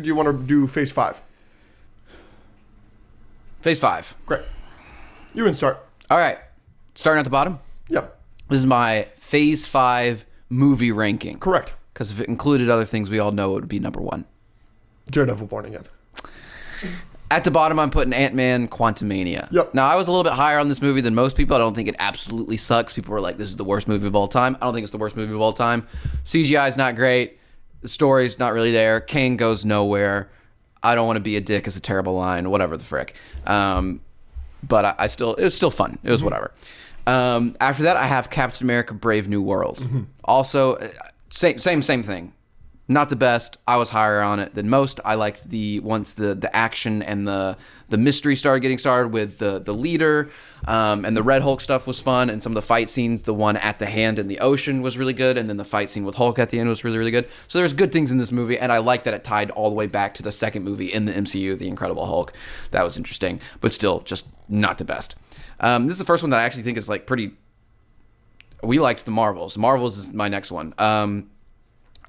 Do you want to do Phase 5? Phase 5. Great. You can start. All right. Starting at the bottom. Yeah. This is my Phase 5 movie ranking. Correct. Because if it included other things we all know, it would be number 1. Daredevil Born Again. At the bottom, I'm putting Ant-Man Quantumania. Yep. Now, I was a little bit higher on this movie than most people. I don't think it absolutely sucks. People were like, this is the worst movie of all time. I don't think it's the worst movie of all time. CGI is not great. The story's not really there. Kang goes nowhere. I don't want to be a dick is a terrible line. Whatever the frick. But it was still fun. It was whatever. After that, I have Captain America Brave New World. Also, same thing. Not the best. I was higher on it than most. I liked once the action and the mystery started getting started with the leader, and the Red Hulk stuff was fun, and some of the fight scenes, the one at the hand in the ocean was really good, and then the fight scene with Hulk at the end was really, really good. So there's good things in this movie, and I like that it tied all the way back to the second movie in the MCU, The Incredible Hulk. That was interesting, but still just not the best. This is the first one that I actually think is like pretty... We liked The Marvels. Marvels is my next one.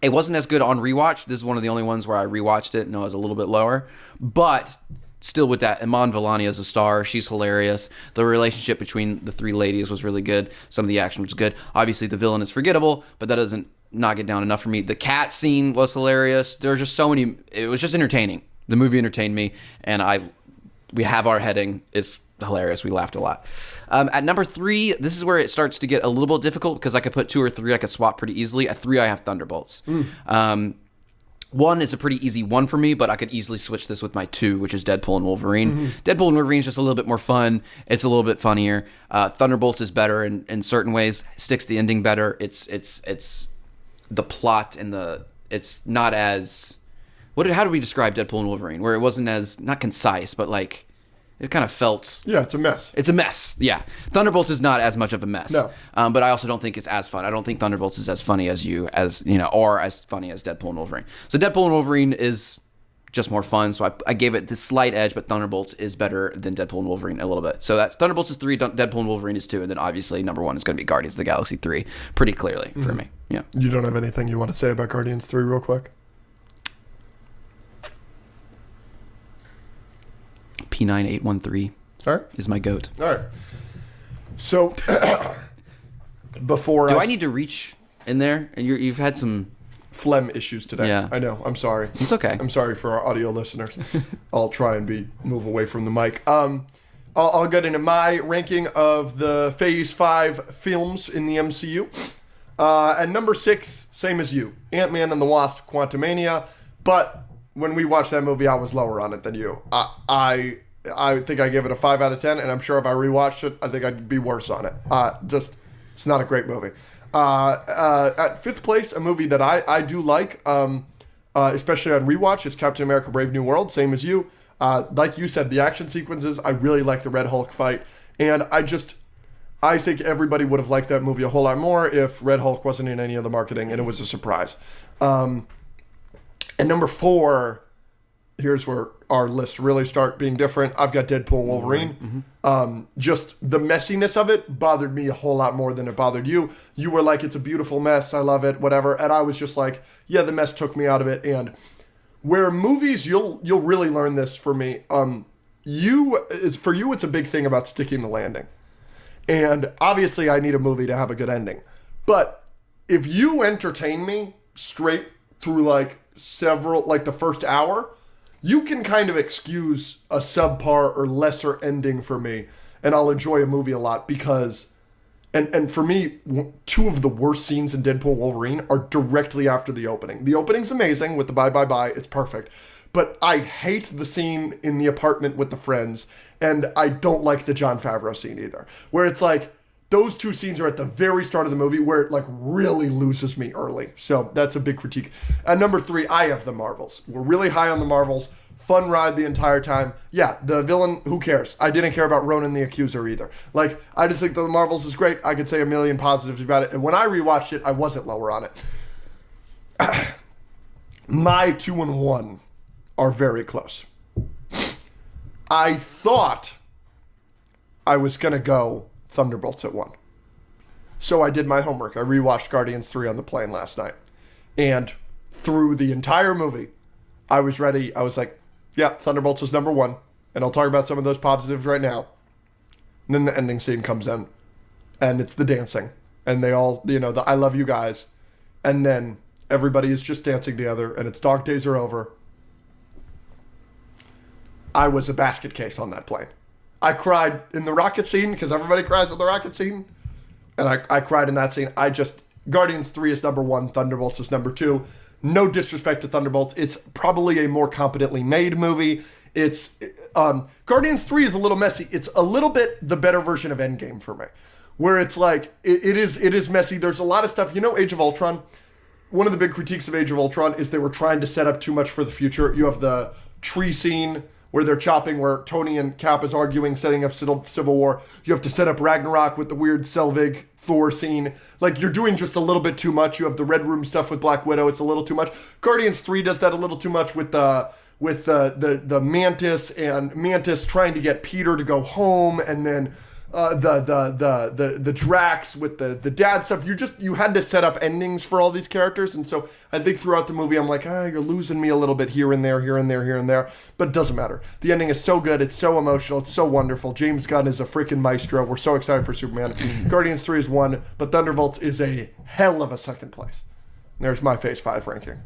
It wasn't as good on rewatch. This is one of the only ones where I rewatched it and it was a little bit lower. But still with that, Iman Vellani as a star. She's hilarious. The relationship between the three ladies was really good. Some of the action was good. Obviously, the villain is forgettable, but that doesn't knock it down enough for me. The cat scene was hilarious. There are just so many... It was just entertaining. The movie entertained me, and we have our heading. It's hilarious. We laughed a lot. At number 3, this is where it starts to get a little bit difficult because I could put 2 or 3. I could swap pretty easily. At 3, I have Thunderbolts. 1 is a pretty easy 1 for me, but I could easily switch this with my 2, which is Deadpool and Wolverine. Deadpool and Wolverine is just a little bit more fun. It's a little bit funnier. Thunderbolts is better in certain ways. Sticks the ending better. It's the plot and it's not as... How do we describe Deadpool and Wolverine? Where it wasn't as, not concise, but like... It kind of felt... Yeah, it's a mess. It's a mess, yeah. Thunderbolts is not as much of a mess. No. But I also don't think it's as fun. I don't think Thunderbolts is as funny as or as funny as Deadpool and Wolverine. So Deadpool and Wolverine is just more fun. So I gave it this slight edge, but Thunderbolts is better than Deadpool and Wolverine a little bit. So that's Thunderbolts is 3, Deadpool and Wolverine is 2, and then obviously number 1 is going to be Guardians of the Galaxy 3, pretty clearly for me. Yeah. You don't have anything you want to say about Guardians 3 real quick? P9813. All right. Is my goat. All right. So, before do I need to reach in there? And you've had some phlegm issues today. Yeah. I know. I'm sorry. It's okay. I'm sorry for our audio listeners. I'll try and move away from the mic. I'll get into my ranking of the Phase 5 films in the MCU. At number 6, same as you, Ant-Man and the Wasp: Quantumania. But when we watched that movie, I was lower on it than you. I think I gave it a 5 out of 10, and I'm sure if I rewatched it, I think I'd be worse on it. It's not a great movie. At 5th place, a movie that I do like, especially on rewatch, is Captain America Brave New World, same as you. Like you said, the action sequences, I really like the Red Hulk fight, and I think everybody would have liked that movie a whole lot more if Red Hulk wasn't in any of the marketing, and it was a surprise. And number 4... Here's where our lists really start being different. I've got Deadpool and Wolverine. Just the messiness of it bothered me a whole lot more than it bothered you. You were like, it's a beautiful mess. I love it, whatever. And I was just like, yeah, the mess took me out of it. And where movies, you'll really learn this for me. For you, it's a big thing about sticking the landing. And obviously I need a movie to have a good ending. But if you entertain me straight through the first hour, you can kind of excuse a subpar or lesser ending for me, and I'll enjoy a movie a lot because, and for me, 2 of the worst scenes in Deadpool and Wolverine are directly after the opening. The opening's amazing with the bye, bye, bye. It's perfect. But I hate the scene in the apartment with the friends, and I don't like the Jon Favreau scene either, where it's like, those 2 scenes are at the very start of the movie where it really loses me early. So that's a big critique. At number 3, I have the Marvels. We're really high on the Marvels. Fun ride the entire time. Yeah, the villain, who cares? I didn't care about Ronan the Accuser either. I just think the Marvels is great. I could say a million positives about it. And when I rewatched it, I wasn't lower on it. My 2 and 1 are very close. I thought I was going to go Thunderbolts at 1. So I did my homework. I rewatched Guardians 3 on the plane last night. And through the entire movie, I was ready. I was like, yeah, Thunderbolts is number 1. And I'll talk about some of those positives right now. And then the ending scene comes in. And it's the dancing. And they all, the I love you guys. And then everybody is just dancing together. And it's Dog Days Are Over. I was a basket case on that plane. I cried in the rocket scene because everybody cries in the rocket scene. And I cried in that scene. Guardians 3 is number 1. Thunderbolts is number 2. No disrespect to Thunderbolts. It's probably a more competently made movie. It's Guardians 3 is a little messy. It's a little bit the better version of Endgame for me. Where it's like, it is messy. There's a lot of stuff. Age of Ultron? One of the big critiques of Age of Ultron is they were trying to set up too much for the future. You have the tree scene where they're chopping, where Tony and Cap is arguing, setting up Civil War. You have to set up Ragnarok with the weird Selvig Thor scene. Like, you're doing just a little bit too much. You have the Red Room stuff with Black Widow. It's a little too much. Guardians 3 does that a little too much with the Mantis, and Mantis trying to get Peter to go home, and then the Drax with the dad stuff. You had to set up endings for all these characters, and so I think throughout the movie I'm like, you're losing me a little bit here and there, but it doesn't matter. The ending is so good, it's so emotional, it's so wonderful. James Gunn is a freaking maestro. We're so excited for Superman. Guardians 3 is 1, but Thunderbolts is a hell of a second place. There's my Phase 5 ranking.